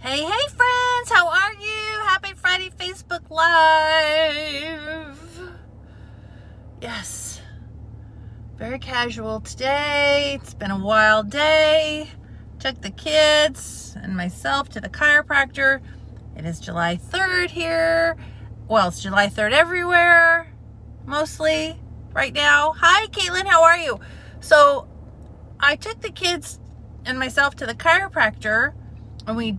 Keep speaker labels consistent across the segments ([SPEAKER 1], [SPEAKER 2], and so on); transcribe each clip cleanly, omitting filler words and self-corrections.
[SPEAKER 1] Hey, friends, how are you? Happy Friday Facebook Live. Yes, very casual today. It's been a wild day. Took the kids and myself to the chiropractor. It is July 3rd here. Well, it's July 3rd everywhere, mostly right now. Hi, Caitlin, how are you? So I took the kids and myself to the chiropractor, and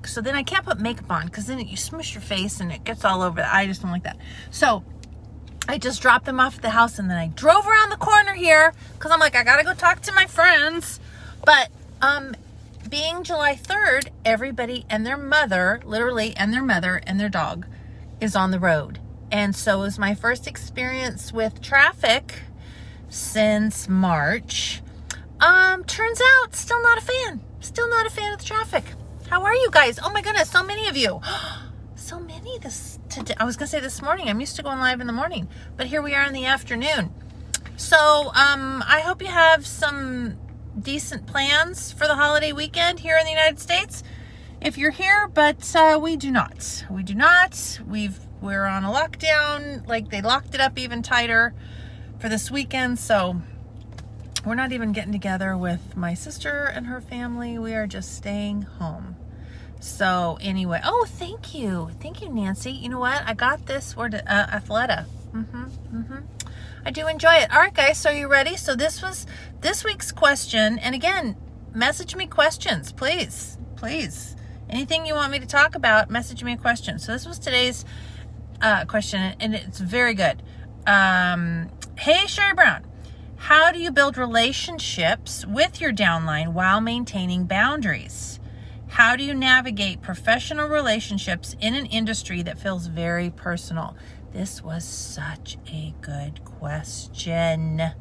[SPEAKER 1] so then I can't put makeup on because then you smush your face and it gets all over. I just don't like that. So I just dropped them off at the house, and then I drove around the corner here because I'm like, I gotta go talk to my friends. But being July 3rd, everybody and their mother, literally, and their mother and their dog is on the road. And so it was my first experience with traffic since March. Turns out, still not a fan of the traffic. How are you guys? Oh my goodness, so many of you. So many today. I was going to say this morning. I'm used to going live in the morning, but here we are in the afternoon. So, I hope you have some decent plans for the holiday weekend here in the United States. If you're here, but we do not. We're on a lockdown. Like, they locked it up even tighter for this weekend, so we're not even getting together with my sister and her family. We are just staying home. So anyway, thank you, Nancy. You know what? I got this word, Athleta. I do enjoy it. All right, guys. So you ready? So this was this week's question. And again, message me questions, please. Anything you want me to talk about, message me a question. So this was today's question, and it's very good. Hey, Shari Brown. How do you build relationships with your downline while maintaining boundaries? How do you navigate professional relationships in an industry that feels very personal? This was such a good question.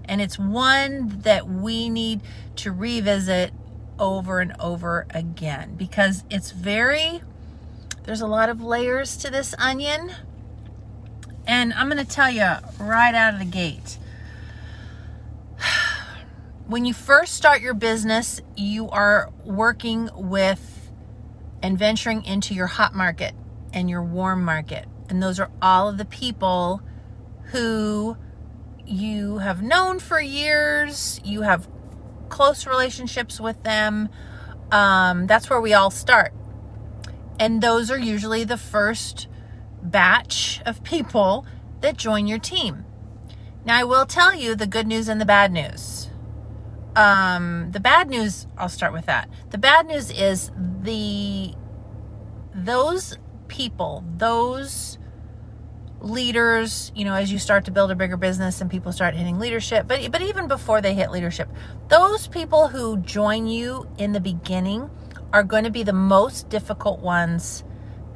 [SPEAKER 1] And it's one that we need to revisit over and over again because there's a lot of layers to this onion. And I'm going to tell you right out of the gate. When you first start your business, you are working with and venturing into your hot market and your warm market. And those are all of the people who you have known for years. You have close relationships with them. That's where we all start. And those are usually the first batch of people that join your team. Now, I will tell you the good news and the bad news. The bad news, I'll start with that. The bad news is those people, those leaders, as you start to build a bigger business and people start hitting leadership, but even before they hit leadership, those people who join you in the beginning are going to be the most difficult ones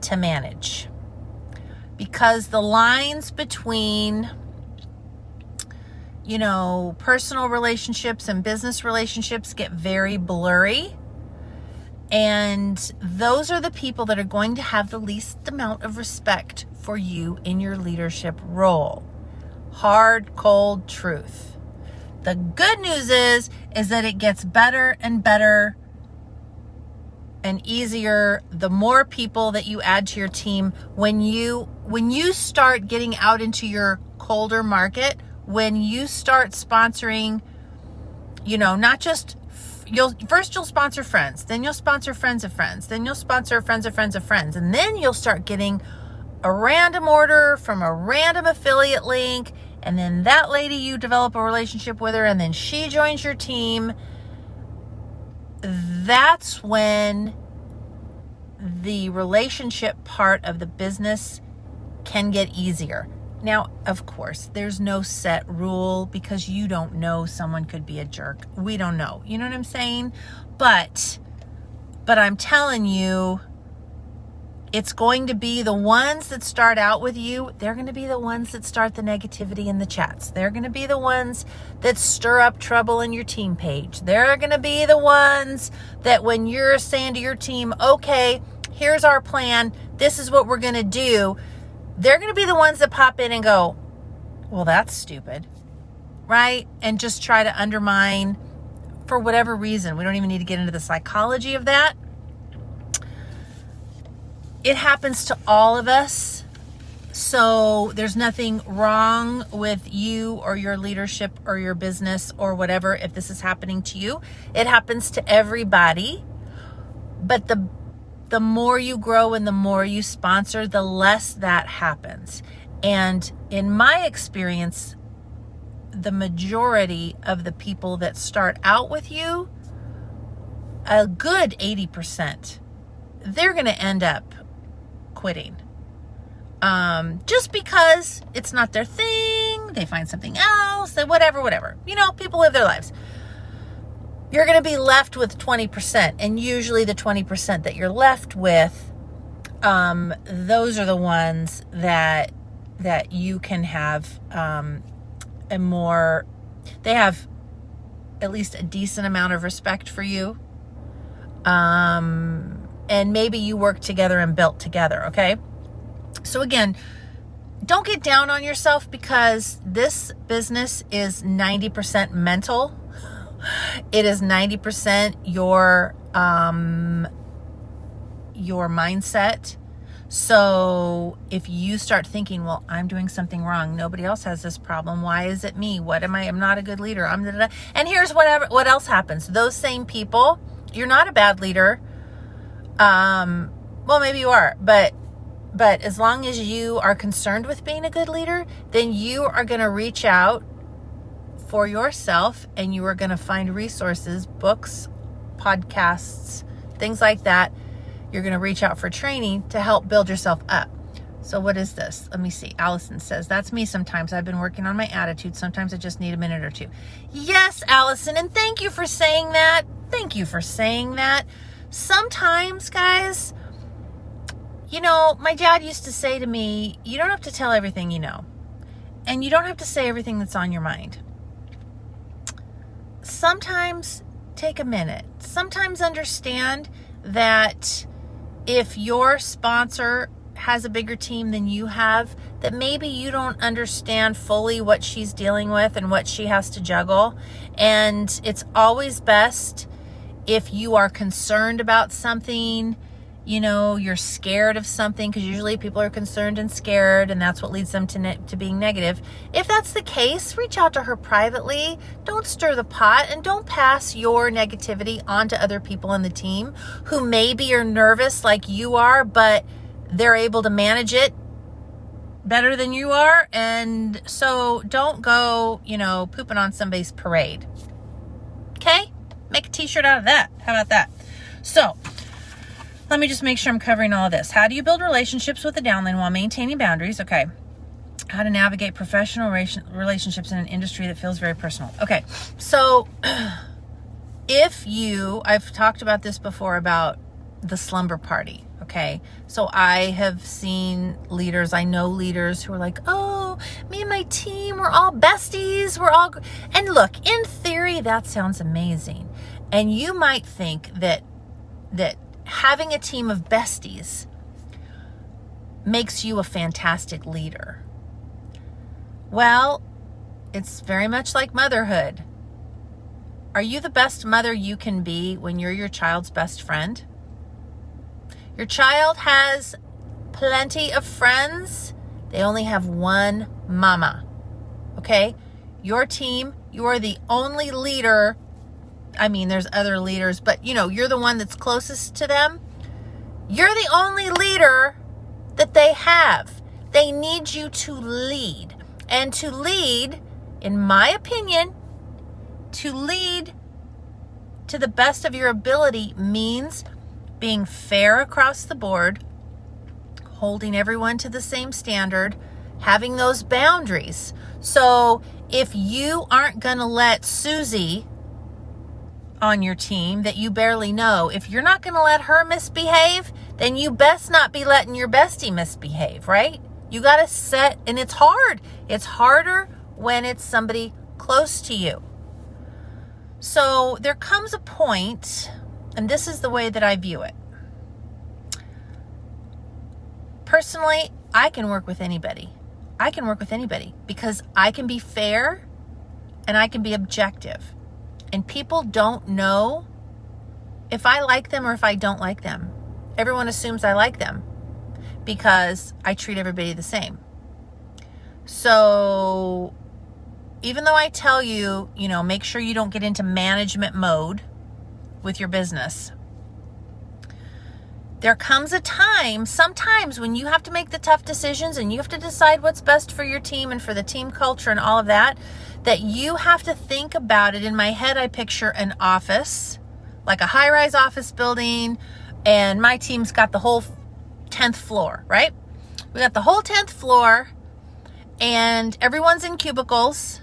[SPEAKER 1] to manage because the lines between personal relationships and business relationships get very blurry. And those are the people that are going to have the least amount of respect for you in your leadership role. Hard, cold truth. The good news is that it gets better and better and easier the more people that you add to your team. When you start getting out into your colder market, when you start sponsoring, not just, you'll sponsor friends, then you'll sponsor friends of friends, then you'll sponsor friends of friends of friends, and then you'll start getting a random order from a random affiliate link, and then that lady, you develop a relationship with her, and then she joins your team. That's when the relationship part of the business can get easier. Now, of course, there's no set rule because you don't know, someone could be a jerk. We don't know. You know what I'm saying? But I'm telling you, it's going to be the ones that start out with you. They're going to be the ones that start the negativity in the chats. They're going to be the ones that stir up trouble in your team page. They're going to be the ones that when you're saying to your team, okay, here's our plan, this is what we're going to do, they're going to be the ones that pop in and go, well, that's stupid, right? And just try to undermine for whatever reason. We don't even need to get into the psychology of that. it happens to all of us. So there's nothing wrong with you or your leadership or your business or whatever if this is happening to you. It happens to everybody. But the more you grow and the more you sponsor, the less that happens. And in my experience, the majority of the people that start out with you, a good 80%, they're going to end up quitting. Just because it's not their thing, they find something else, they whatever. You know, people live their lives. You're going to be left with 20%. And usually the 20% that you're left with, those are the ones that you can have they have at least a decent amount of respect for you. And maybe you work together and built together, okay? So again, don't get down on yourself, because this business is 90% mental. It is 90% your mindset. So if you start thinking, well, I'm doing something wrong, nobody else has this problem, why is it me? I'm not a good leader. And here's what else happens. Those same people, you're not a bad leader. Well, maybe you are, but as long as you are concerned with being a good leader, then you are going to reach out for yourself, and you are going to find resources, books, podcasts, things like that. You're going to reach out for training to help build yourself up. So what is this? Let me see. Allison says, that's me sometimes. I've been working on my attitude. Sometimes I just need a minute or two. Yes, Allison, and thank you for saying that. Sometimes, guys, you know, my dad used to say to me, you don't have to tell everything you know. And you don't have to say everything that's on your mind. Sometimes take a minute. Sometimes understand that if your sponsor has a bigger team than you have, that maybe you don't understand fully what she's dealing with and what she has to juggle. And it's always best if you are concerned about something, you know, you're scared of something, because usually people are concerned and scared, and that's what leads them to being negative. If that's the case, reach out to her privately. Don't stir the pot, and don't pass your negativity on to other people in the team who maybe are nervous like you are, but they're able to manage it better than you are. And so don't go, you know, pooping on somebody's parade. Okay? Make a t-shirt out of that. How about that? So let me just make sure I'm covering all of this. How do you build relationships with the downline while maintaining boundaries? Okay. How to navigate professional relationships in an industry that feels very personal. Okay. So I've talked about this before about the slumber party. Okay. So I have seen leaders, I know leaders who are like, oh, me and my team, we're all besties. And look, in theory, that sounds amazing. And you might think that having a team of besties makes you a fantastic leader. Well, it's very much like motherhood. Are you the best mother you can be when you're your child's best friend? Your child has plenty of friends. They only have one mama. Okay? Your team, you are the only leader. I mean, there's other leaders, but you know, you're the one that's closest to them. You're the only leader that they have. They need you to lead. And to lead, in my opinion, to lead to the best of your ability means being fair across the board, holding everyone to the same standard, having those boundaries. So if you aren't going to let Susie on your team that you barely know, if you're not going to let her misbehave, then you best not be letting your bestie misbehave, right? You got to set, and it's hard. It's harder when it's somebody close to you. So there comes a point, and this is the way that I view it. Personally, I can work with anybody. Because I can be fair and I can be objective. And people don't know if I like them or if I don't like them. Everyone assumes I like them. because I treat everybody the same. So even though I tell you, make sure you don't get into management mode with your business, there comes a time, sometimes, when you have to make the tough decisions and you have to decide what's best for your team and for the team culture and all of that, that you have to think about it. In my head, I picture an office, like a high-rise office building, and my team's got the whole 10th floor, right? We got the whole 10th floor, and everyone's in cubicles,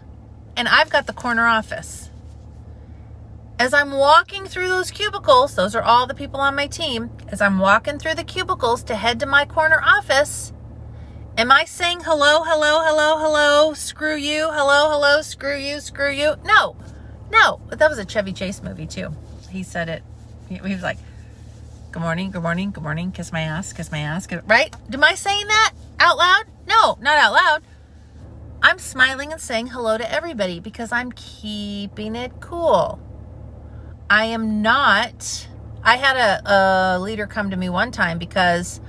[SPEAKER 1] and I've got the corner office. As I'm walking through those cubicles, those are all the people on my team, as I'm walking through the cubicles to head to my corner office, am I saying hello, hello, hello, hello, screw you, hello, hello, screw you, screw you? No. That was a Chevy Chase movie too. He said it. He was like, good morning, good morning, good morning, kiss my ass, right? Am I saying that out loud? No, not out loud. I'm smiling and saying hello to everybody because I'm keeping it cool. I am not. I had a leader come to me one time because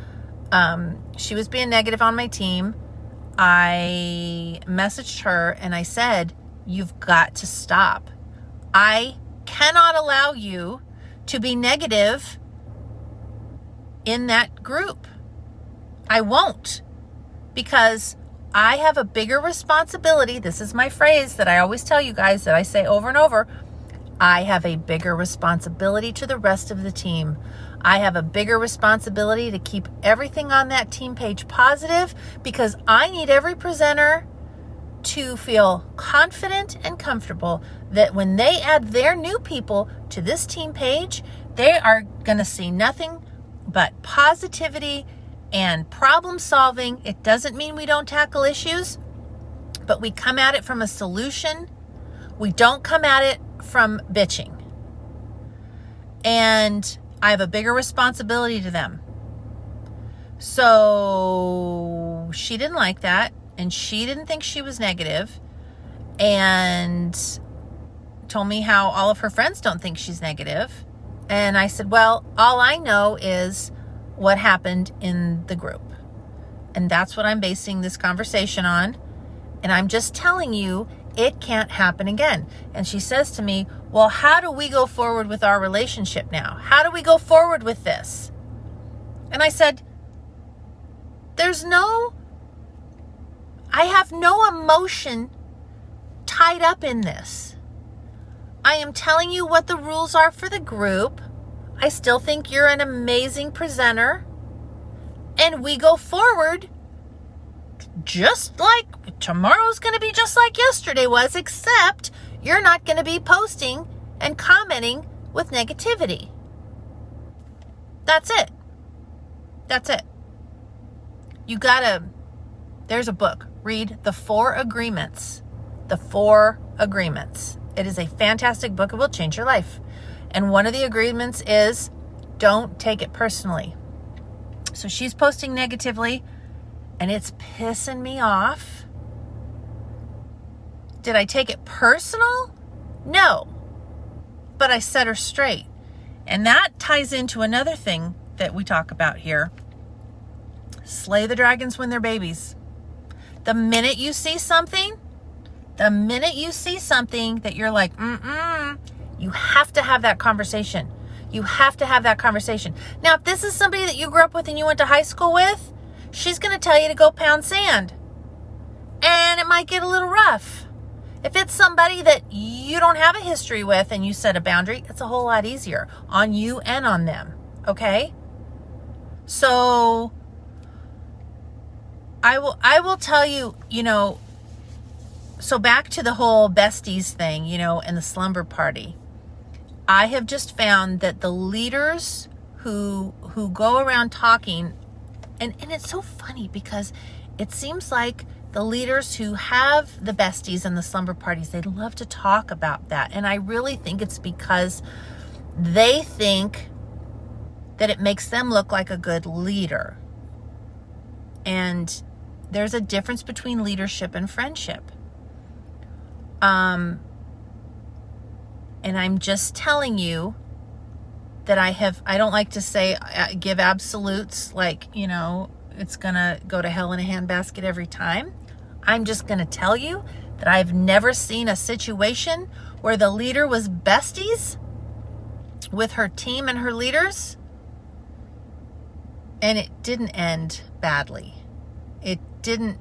[SPEAKER 1] she was being negative on my team. I messaged her and I said, you've got to stop. I cannot allow you to be negative in that group. I won't, because I have a bigger responsibility. This is my phrase that I always tell you guys, that I say over and over. I have a bigger responsibility to the rest of the team. I have a bigger responsibility to keep everything on that team page positive, because I need every presenter to feel confident and comfortable that when they add their new people to this team page, they are going to see nothing but positivity and problem solving. It doesn't mean we don't tackle issues, but we come at it from a solution. We don't come at it from bitching. And I have a bigger responsibility to them. So she didn't like that, and she didn't think she was negative, and told me how all of her friends don't think she's negative. And I said, well, all I know is what happened in the group. And that's what I'm basing this conversation on. And I'm just telling you, it can't happen again. And she says to me, well, how do we go forward with our relationship now? How do we go forward with this? And I said, I have no emotion tied up in this. I am telling you what the rules are for the group. I still think you're an amazing presenter. And we go forward just like tomorrow's going to be just like yesterday was, except you're not going to be posting and commenting with negativity. That's it. That's it. There's a book. Read The 4 Agreements. The 4 Agreements. It is a fantastic book. It will change your life. And one of the agreements is don't take it personally. So she's posting negatively, and it's pissing me off. Did I take it personal? No. But I set her straight. And that ties into another thing that we talk about here. Slay the dragons when they're babies. The minute you see something that you're like, you have to have that conversation. You have to have that conversation. Now, if this is somebody that you grew up with and you went to high school with, she's going to tell you to go pound sand. And it might get a little rough. If it's somebody that you don't have a history with and you set a boundary, it's a whole lot easier on you and on them. Okay? So I will tell you, so back to the whole besties thing, and the slumber party. I have just found that the leaders who go around talking, and it's so funny because it seems like the leaders who have the besties and the slumber parties, they love to talk about that. And I really think it's because they think that it makes them look like a good leader. And there's a difference between leadership and friendship. And I'm just telling you that I don't like to say, give absolutes, like, it's going to go to hell in a handbasket every time. I'm just going to tell you that I've never seen a situation where the leader was besties with her team and her leaders, and it didn't end badly. It didn't,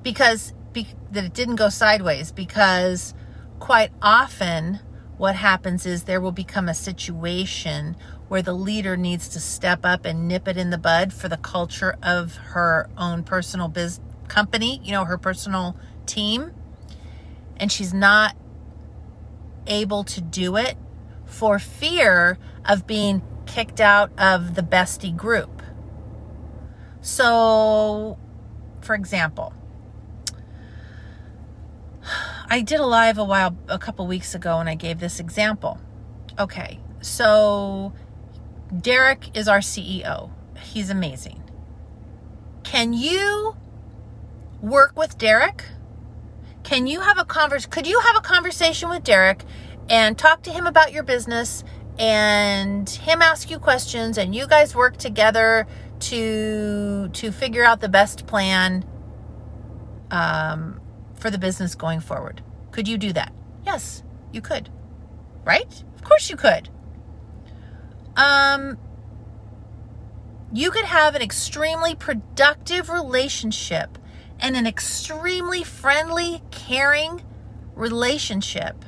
[SPEAKER 1] that it didn't go sideways, because quite often what happens is there will become a situation where the leader needs to step up and nip it in the bud for the culture of her own personal company, her personal team. And she's not able to do it for fear of being kicked out of the bestie group. So, for example, I did a live a couple weeks ago, and I gave this example. Okay, so Derek is our CEO. He's amazing. Can you work with Derek? Could you have a conversation with Derek and talk to him about your business, and him ask you questions, and you guys work together to figure out the best plan for the business going forward? Could you do that? Yes, you could. Right? Of course you could. You could have an extremely productive relationship and an extremely friendly, caring relationship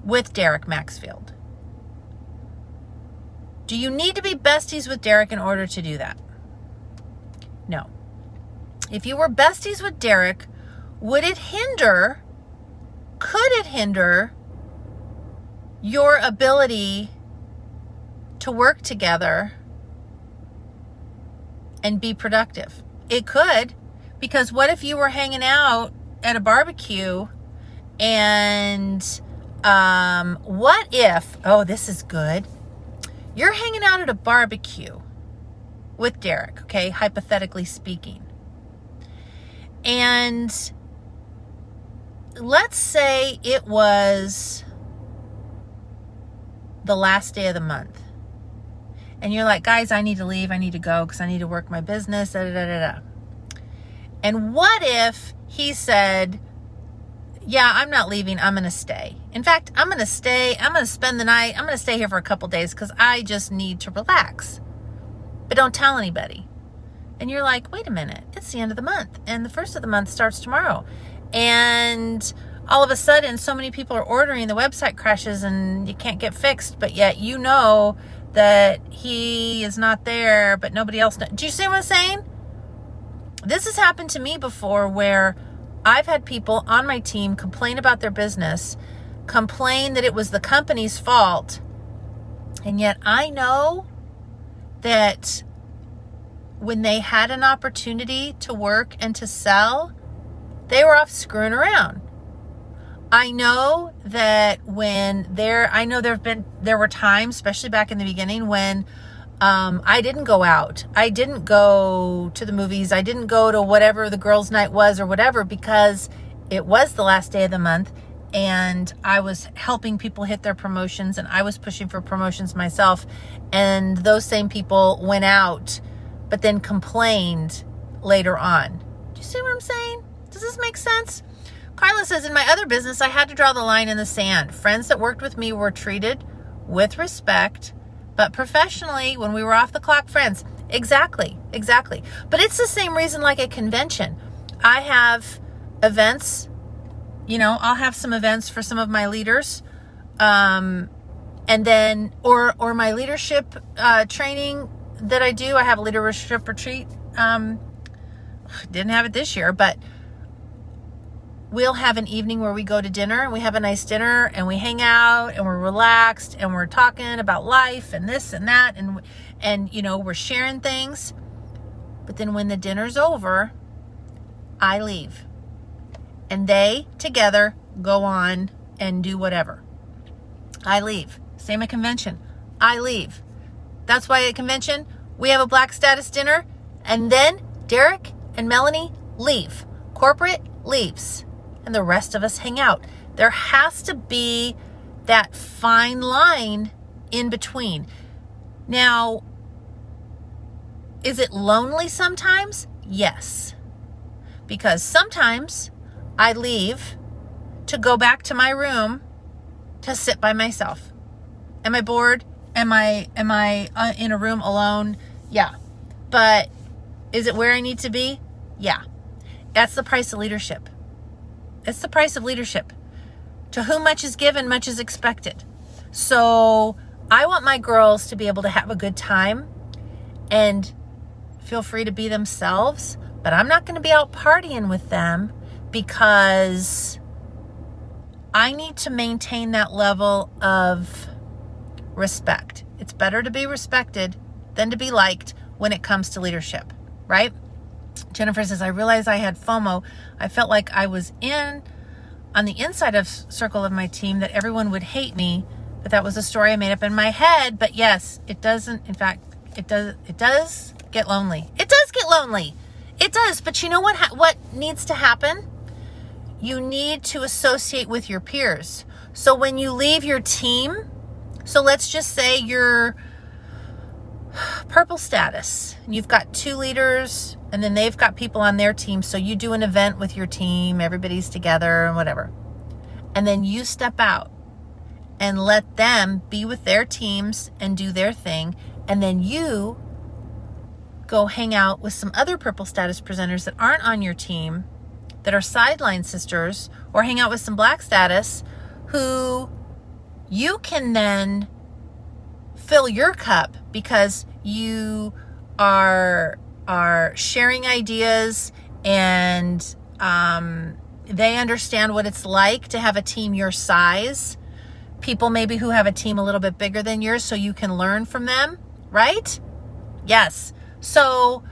[SPEAKER 1] with Derek Maxfield. Do you need to be besties with Derek in order to do that? No. If you were besties with Derek, could it hinder your ability to work together and be productive? It could, because what if you were hanging out at a barbecue, and what if, this is good, you're hanging out at a barbecue with Derek, okay, hypothetically speaking, and let's say it was the last day of the month, and you're like, guys, I need to leave, I need to go because I need to work my business, And what if he said, yeah, I'm not leaving, I'm going to stay. In fact, I'm going to stay, I'm going to spend the night, I'm going to stay here for a couple days because I just need to relax. But don't tell anybody. And you're like, wait a minute, it's the end of the month, and the first of the month starts tomorrow. And all of a sudden, so many people are ordering, the website crashes and you can't get fixed, but yet you know that he is not there, but nobody else knows. Do you see what I'm saying? This has happened to me before, where I've had people on my team complain about their business, complain that it was the company's fault, and yet I know that when they had an opportunity to work and to sell, they were off screwing around. I know that there were times, especially back in the beginning, when I didn't go out. I didn't go to the movies. I didn't go to whatever the girls' night was or whatever, because it was the last day of the month and I was helping people hit their promotions, and I was pushing for promotions myself. And those same people went out, but then complained later on. Do you see what I'm saying? Does this make sense? Carla says, in my other business, I had to draw the line in the sand. Friends that worked with me were treated with respect, but professionally, when we were off the clock friends. Exactly. But it's the same reason like a convention. I have events, I'll have some events for some of my leaders, and then, or my leadership training that I do. I have a leadership retreat. Didn't have it this year, but we'll have an evening where we go to dinner, and we have a nice dinner, and we hang out, and we're relaxed, and we're talking about life and this and that, and we're sharing things. But then when the dinner's over, I leave, and they together go on and do whatever. I leave. Same at convention. I leave. That's why at convention we have a Black Status dinner, and then Derek and Melanie leave. Corporate leaves. And the rest of us hang out. There has to be that fine line in between. Now, Is it lonely sometimes? Yes. Because sometimes I leave to go back to my room to sit by myself. Am I bored? Am I in a room alone? Yeah. But is it where I need to be? Yeah. That's the price of leadership. It's the price of leadership. To whom much is given, much is expected. So I want my girls to be able to have a good time and feel free to be themselves, but I'm not going to be out partying with them because I need to maintain that level of respect. It's better to be respected than to be liked when it comes to leadership, right? Jennifer says, I realized I had FOMO. I felt like I was on the inside of circle of my team that everyone would hate me, but that was a story I made up in my head. But yes, it doesn't. In fact, it does get lonely. It does get lonely. It does. But you know what needs to happen? You need to associate with your peers. So when you leave your team, so let's just say you're purple status, and you've got 2 leaders, and then they've got people on their team. So you do an event with your team, everybody's together and whatever. And then you step out and let them be with their teams and do their thing. And then you go hang out with some other purple status presenters that aren't on your team, that are sideline sisters, or hang out with some black status who you can then fill your cup because you are sharing ideas, and they understand what it's like to have a team your size. People maybe who have a team a little bit bigger than yours, so you can learn from them, right? Yes. So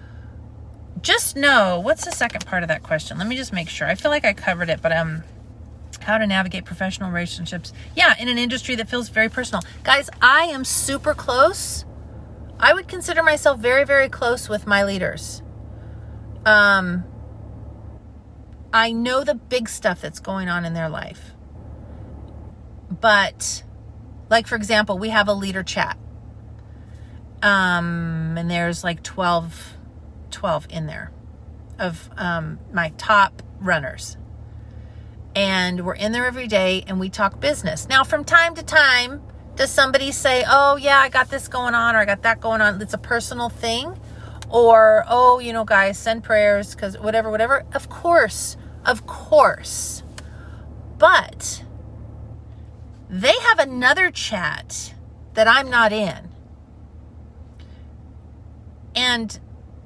[SPEAKER 1] just know, what's the second part of that question? Let me just make sure. I feel like I covered it, but how to navigate professional relationships. Yeah, in an industry that feels very personal. Guys, I am super close. I would consider myself very, very close with my leaders. I know the big stuff that's going on in their life. But, like, for example, we have a leader chat. And there's like 12 in there of my top runners. And we're in there every day and we talk business. Now, from time to time, does somebody say, oh, yeah, I got this going on, or I got that going on? It's a personal thing. Or, oh, guys, send prayers because whatever. Of course. But they have another chat that I'm not in. And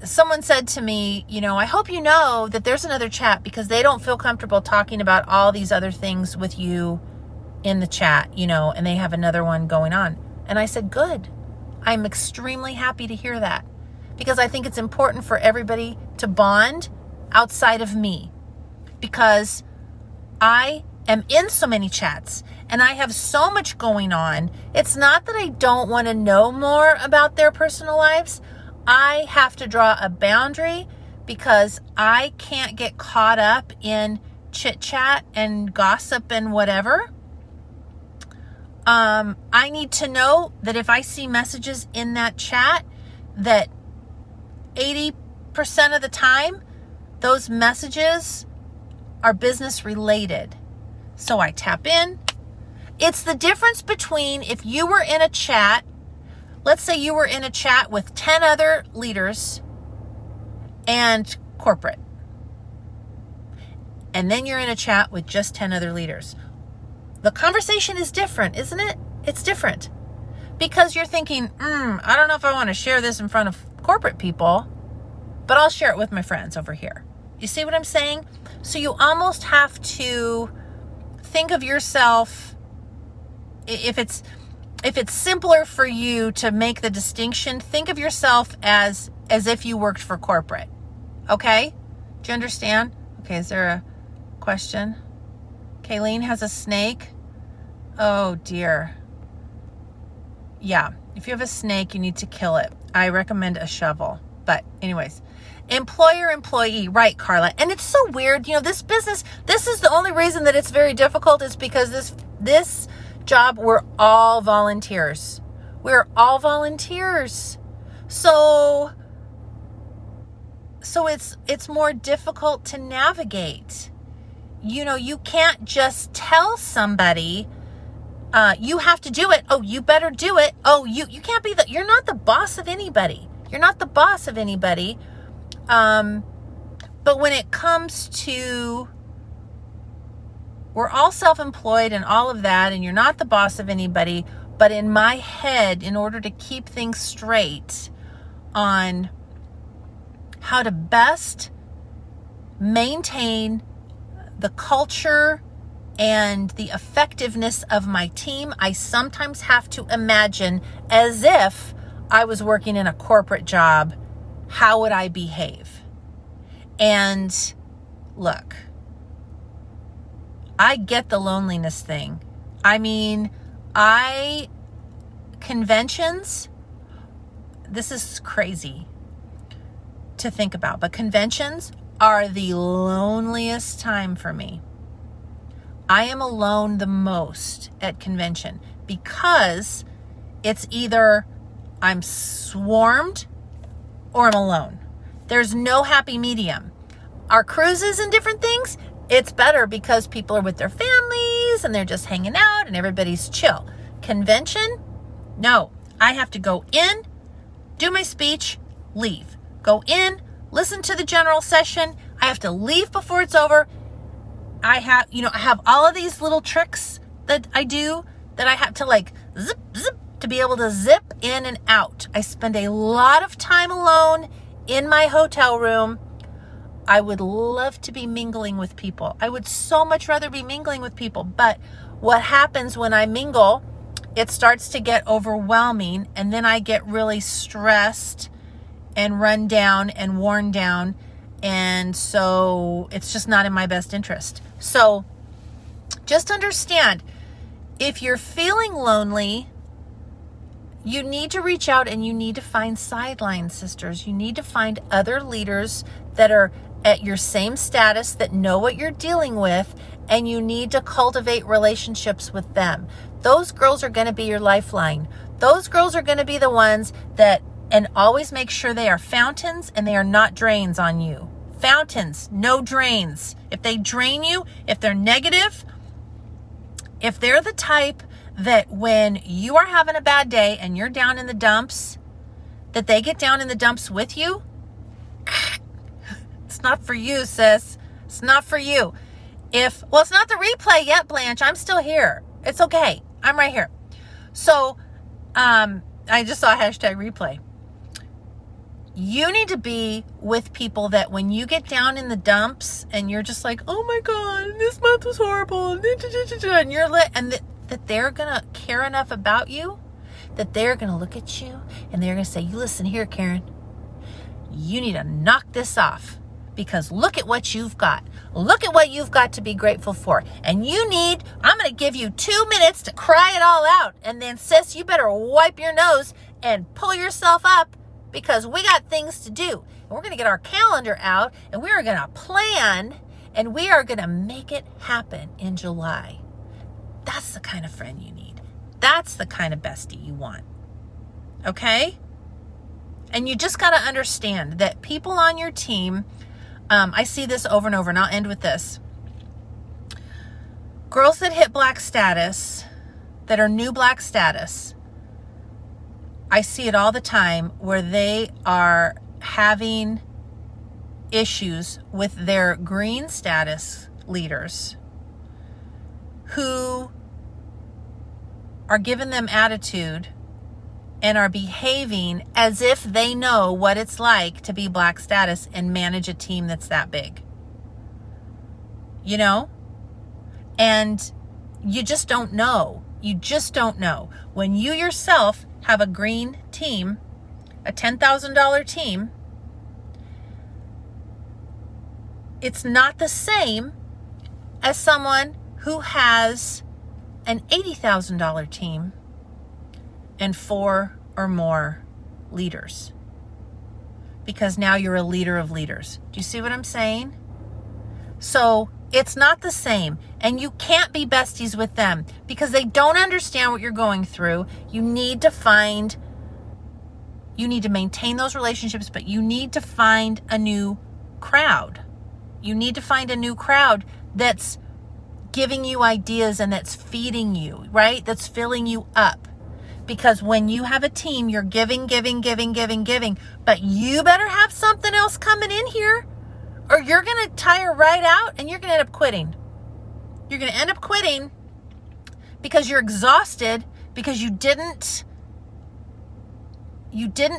[SPEAKER 1] someone said to me, I hope you know that there's another chat because they don't feel comfortable talking about all these other things with you in the chat, and they have another one going on. And I said, good. I'm extremely happy to hear that because I think it's important for everybody to bond outside of me because I am in so many chats and I have so much going on. It's not that I don't want to know more about their personal lives. I have to draw a boundary because I can't get caught up in chit chat and gossip and whatever. I need to know that if I see messages in that chat, that 80% of the time, those messages are business related. So I tap in. It's the difference between if you were in a chat, let's say you were in a chat with 10 other leaders and corporate. And then you're in a chat with just 10 other leaders. The conversation is different, isn't it? It's different. Because you're thinking, I don't know if I want to share this in front of corporate people, but I'll share it with my friends over here. You see what I'm saying? So you almost have to think of yourself, if it's simpler for you to make the distinction, think of yourself as if you worked for corporate. Okay? Do you understand? Okay, is there a question? Kayleen has a snake. Oh dear. Yeah, if you have a snake, you need to kill it. I recommend a shovel. But anyways, employer, employee, right, Carla? And it's so weird. This business, this is the only reason that it's very difficult is because this job, we're all volunteers. We're all volunteers. So So it's more difficult to navigate. You can't just tell somebody, you have to do it. Oh, you better do it. Oh, you can't be you're not the boss of anybody. You're not the boss of anybody. But when it comes to, we're all self-employed and all of that, and you're not the boss of anybody, but in my head, in order to keep things straight on how to best maintain the culture and the effectiveness of my team, I sometimes have to imagine as if I was working in a corporate job, how would I behave? And look, I get the loneliness thing. I mean, conventions, this is crazy to think about, but conventions are the loneliest time for me. I am alone the most at convention because it's either I'm swarmed or I'm alone. There's no happy medium. Our cruises and different things, it's better because people are with their families and they're just hanging out and everybody's chill. Convention, no. I have to go in, do my speech, leave. Go in, listen to the general session. I have to leave before it's over. I have all of these little tricks that I do that I have to zip, zip, to be able to zip in and out. I spend a lot of time alone in my hotel room. I would love to be mingling with people. I would so much rather be mingling with people. But what happens when I mingle, it starts to get overwhelming, and then I get really stressed and run down and worn down. And so it's just not in my best interest. So just understand, if you're feeling lonely, you need to reach out and you need to find sidelines, sisters. You need to find other leaders that are at your same status, that know what you're dealing with, and you need to cultivate relationships with them. Those girls are going to be your lifeline. Those girls are going to be the ones that, and always make sure they are fountains and they are not drains on you. Fountains, no drains. If they drain you, if they're negative, if they're the type that when you are having a bad day and you're down in the dumps, that they get down in the dumps with you, it's not for you, sis. It's not for you. It's not the replay yet, Blanche. I'm still here. It's okay. I'm right here. So, I just saw #replay. You need to be with people that when you get down in the dumps and you're just like, oh my God, this month was horrible, and you're lit, and that they're going to care enough about you that they're going to look at you and they're going to say, you listen here, Karen, you need to knock this off because look at what you've got. Look at what you've got to be grateful for. And I'm going to give you 2 minutes to cry it all out. And then, sis, you better wipe your nose and pull yourself up, because we got things to do. And we're going to get our calendar out and we are going to plan and we are going to make it happen in July. That's the kind of friend you need. That's the kind of bestie you want. Okay? And you just got to understand that people on your team, I see this over and over, and I'll end with this. Girls that hit black status, that are new black status, I see it all the time where they are having issues with their green status leaders who are giving them attitude and are behaving as if they know what it's like to be black status and manage a team that's that big. And you just don't know. You just don't know. When you yourself have a green team, a $10,000 team, it's not the same as someone who has an $80,000 team and 4 or more leaders. Because now you're a leader of leaders. Do you see what I'm saying? So it's not the same, and you can't be besties with them because they don't understand what you're going through. You need to find You need to maintain those relationships, but you need to find a new crowd. You need to find a new crowd that's giving you ideas and that's feeding you, right? That's filling you up. Because when you have a team, you're giving, but you better have something else coming in here or you're going to tire right out and you're going to end up quitting. You're going to end up quitting because you're exhausted because you didn't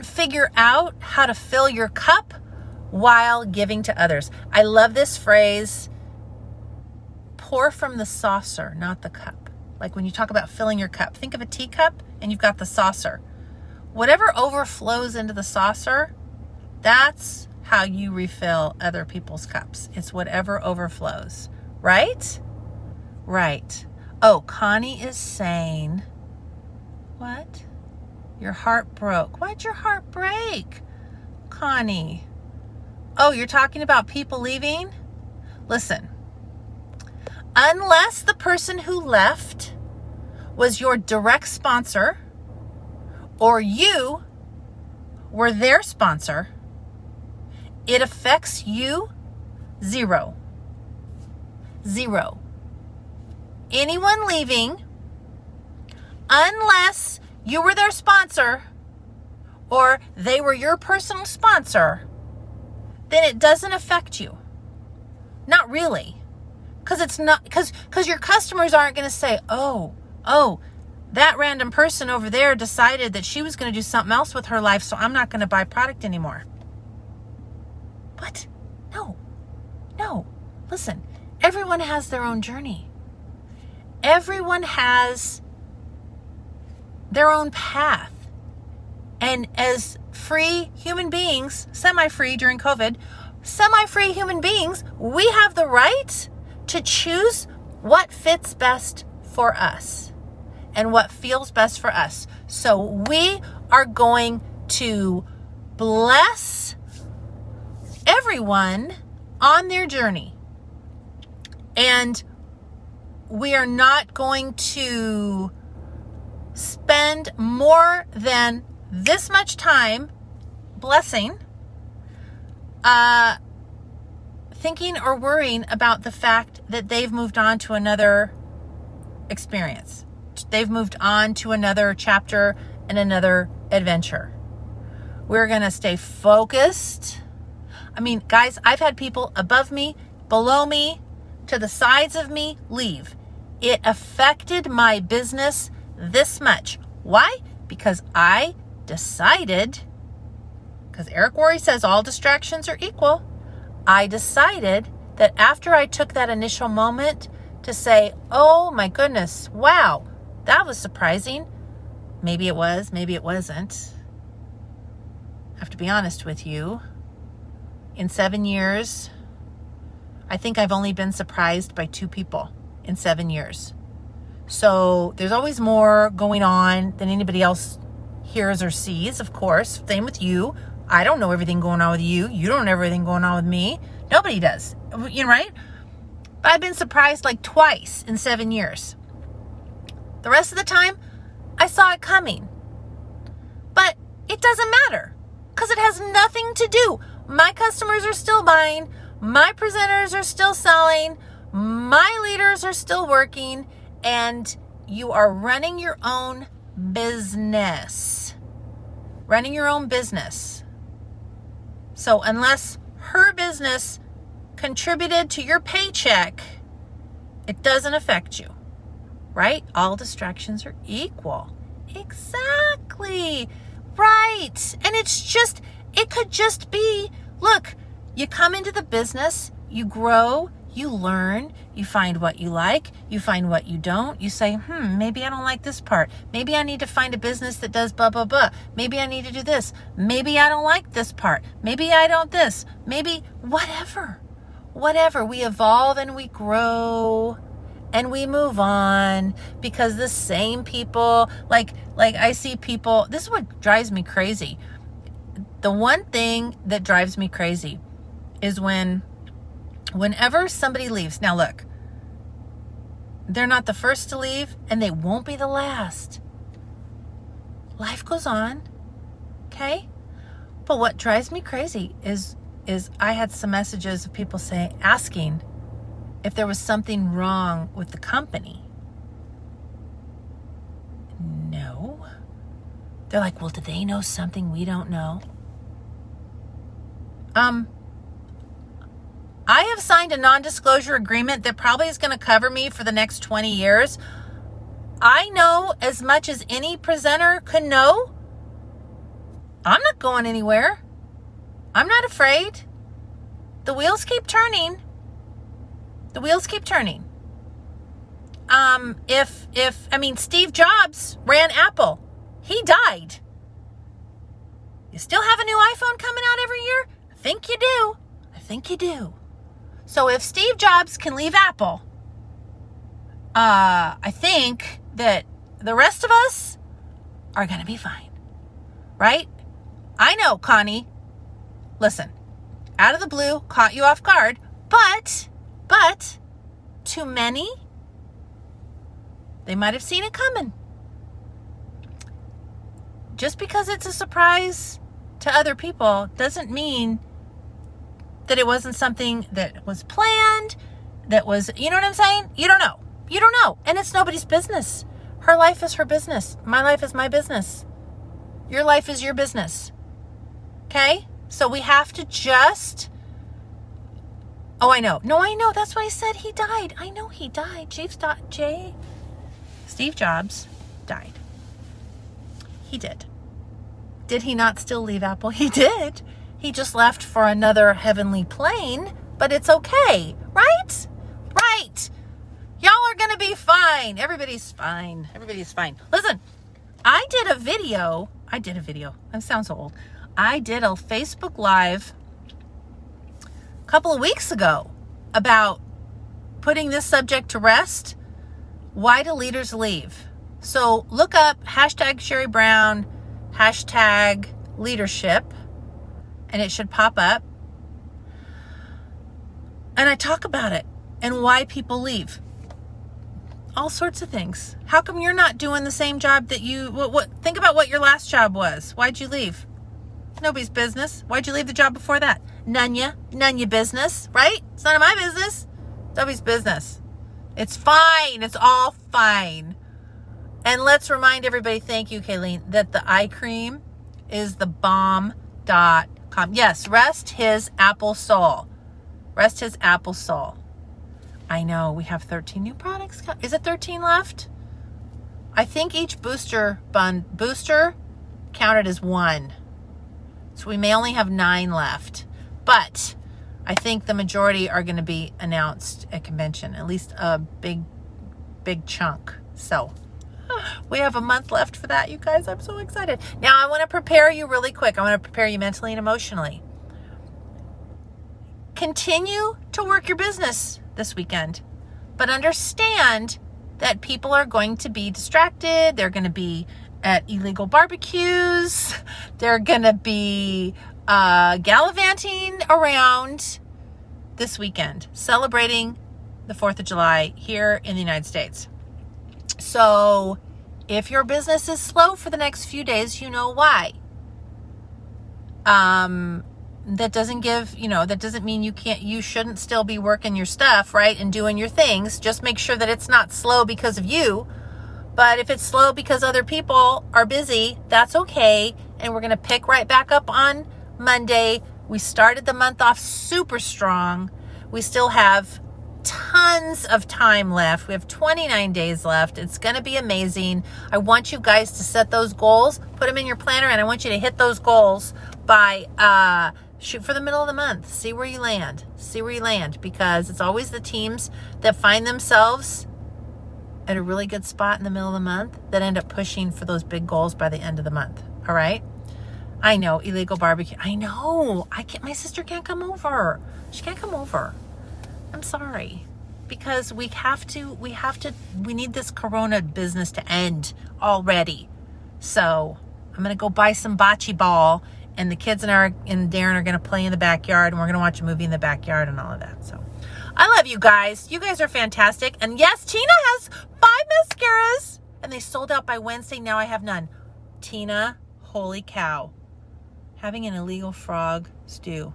[SPEAKER 1] figure out how to fill your cup while giving to others. I love this phrase, pour from the saucer, not the cup. Like when you talk about filling your cup, think of a teacup and you've got the saucer. Whatever overflows into the saucer, that's how you refill other people's cups. It's whatever overflows, right? Right. Oh, Connie is saying, what? Your heart broke. Why'd your heart break, Connie? Oh, you're talking about people leaving? Listen, unless the person who left was your direct sponsor or you were their sponsor, it affects you zero. Zero. Anyone leaving, unless you were their sponsor or they were your personal sponsor, then it doesn't affect you. Not really. Because your customers aren't going to say, oh, that random person over there decided that she was going to do something else with her life, so I'm not going to buy product anymore. What? No. Listen, everyone has their own journey. Everyone has their own path. And as free human beings, semi-free during COVID, semi-free human beings, we have the right to choose what fits best for us and what feels best for us. So we are going to bless everyone on their journey. And we are not going to spend more than this much time blessing, thinking or worrying about the fact that they've moved on to another experience. They've moved on to another chapter and another adventure. We're going to stay focused. I mean, guys, I've had people above me, below me, to the sides of me leave. It affected my business this much. Why? Because I decided, because Eric Worre says all distractions are equal. I decided that after I took that initial moment to say, oh my goodness, wow, that was surprising. Maybe it was, maybe it wasn't. I have to be honest with you. In 7 years, I think I've only been surprised by 2 people in 7 years. So there's always more going on than anybody else hears or sees, of course. Same with you. I don't know everything going on with you. You don't know everything going on with me. Nobody does. You know, right? But I've been surprised like twice in 7 years. The rest of the time, I saw it coming. But it doesn't matter because it has nothing to do. My customers are still buying. My presenters are still selling. My leaders are still working. And you are running your own business. Running your own business. So unless her business contributed to your paycheck, it doesn't affect you, right? All distractions are equal. Exactly. Right. And it could just be, look, you come into the business, you grow, you learn, you find what you like, you find what you don't. You say, maybe I don't like this part. Maybe I need to find a business that does blah, blah, blah. Maybe I need to do this. Maybe I don't like this part. Maybe I don't this. Maybe whatever. We evolve and we grow and we move on because the same people, like I see people, this is what drives me crazy. The one thing that drives me crazy is whenever somebody leaves. Now look, they're not the first to leave and they won't be the last. Life goes on. Okay? But what drives me crazy is I had some messages of people asking if there was something wrong with the company. No. They're like, well, do they know something we don't know? I have signed a non-disclosure agreement that probably is going to cover me for the next 20 years. I know as much as any presenter could know. I'm not going anywhere. I'm not afraid. The wheels keep turning. The wheels keep turning. Steve Jobs ran Apple. He died. You still have a new iPhone coming out every year? I think you do. I think you do. So if Steve Jobs can leave Apple, I think that the rest of us are going to be fine. Right? I know, Connie. Listen, out of the blue, caught you off guard, but to many, they might have seen it coming. Just because it's a surprise to other people doesn't mean that it wasn't something that was planned, that was, you know what I'm saying? You don't know. You don't know. And it's nobody's business. Her life is her business. My life is my business. Your life is your business. Okay? So we have to just... Oh, I know. No, I know. That's why I said he died. I know he died. Steve Jobs died. He did. Did he not still leave Apple? He did. He just left for another heavenly plane, but it's okay. Right? Right. Y'all are going to be fine. Everybody's fine. Everybody's fine. Listen, I did a video. That sounds so old. I did a Facebook Live a couple of weeks ago about putting this subject to rest. Why do leaders leave? So look up hashtag Shari Brown, hashtag leadership, and it should pop up. And I talk about it and why people leave. All sorts of things. How come you're not doing the same job that you... Think about what your last job was. Why'd you leave? Nobody's business. Why'd you leave the job before that? None your business, right? It's none of my business. Nobody's business. It's fine. It's all fine. And let's remind everybody, thank you, Kayleen, that the eye cream is the bomb.com. Yes, rest his apple soul. Rest his apple soul. I know, we have 13 new products. Is it 13 left? I think each booster counted as one. So we may only have 9 left. But I think the majority are going to be announced at convention. At least a big chunk. So we have a month left for that, you guys. I'm so excited. Now, I want to prepare you really quick. I want to prepare you mentally and emotionally. Continue to work your business this weekend, but understand that people are going to be distracted. They're going to be at illegal barbecues. They're going to be gallivanting around this weekend, celebrating the 4th of July here in the United States. So if your business is slow for the next few days, you know why. That doesn't mean you shouldn't still be working your stuff, right? And doing your things. Just make sure that it's not slow because of you. But if it's slow because other people are busy, that's okay. And we're going to pick right back up on Monday. We started the month off super strong. We still have tons of time left. We have 29 days left. It's going to be amazing. I want you guys to set those goals, put them in your planner, and I want you to hit those goals by shoot for the middle of the month. See where you land. Because it's always the teams that find themselves at a really good spot in the middle of the month that end up pushing for those big goals by the end of the month. All right? I know, illegal barbecue. I know. My sister can't come over. She can't come over. I'm sorry. Because we need this corona business to end already. So I'm going to go buy some bocce ball, and the kids and Darren are going to play in the backyard, and we're going to watch a movie in the backyard and all of that. So I love you guys. You guys are fantastic. And yes, Tina has 5 mascaras, and they sold out by Wednesday. Now I have none. Tina, holy cow. Having an illegal frog stew.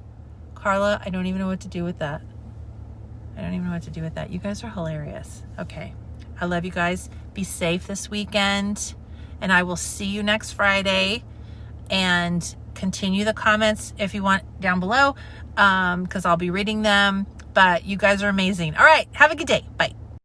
[SPEAKER 1] Carla, I don't even know what to do with that. You guys are hilarious. Okay. I love you guys. Be safe this weekend. And I will see you next Friday. And continue the comments if you want down below, because I'll be reading them. But you guys are amazing. All right. Have a good day. Bye.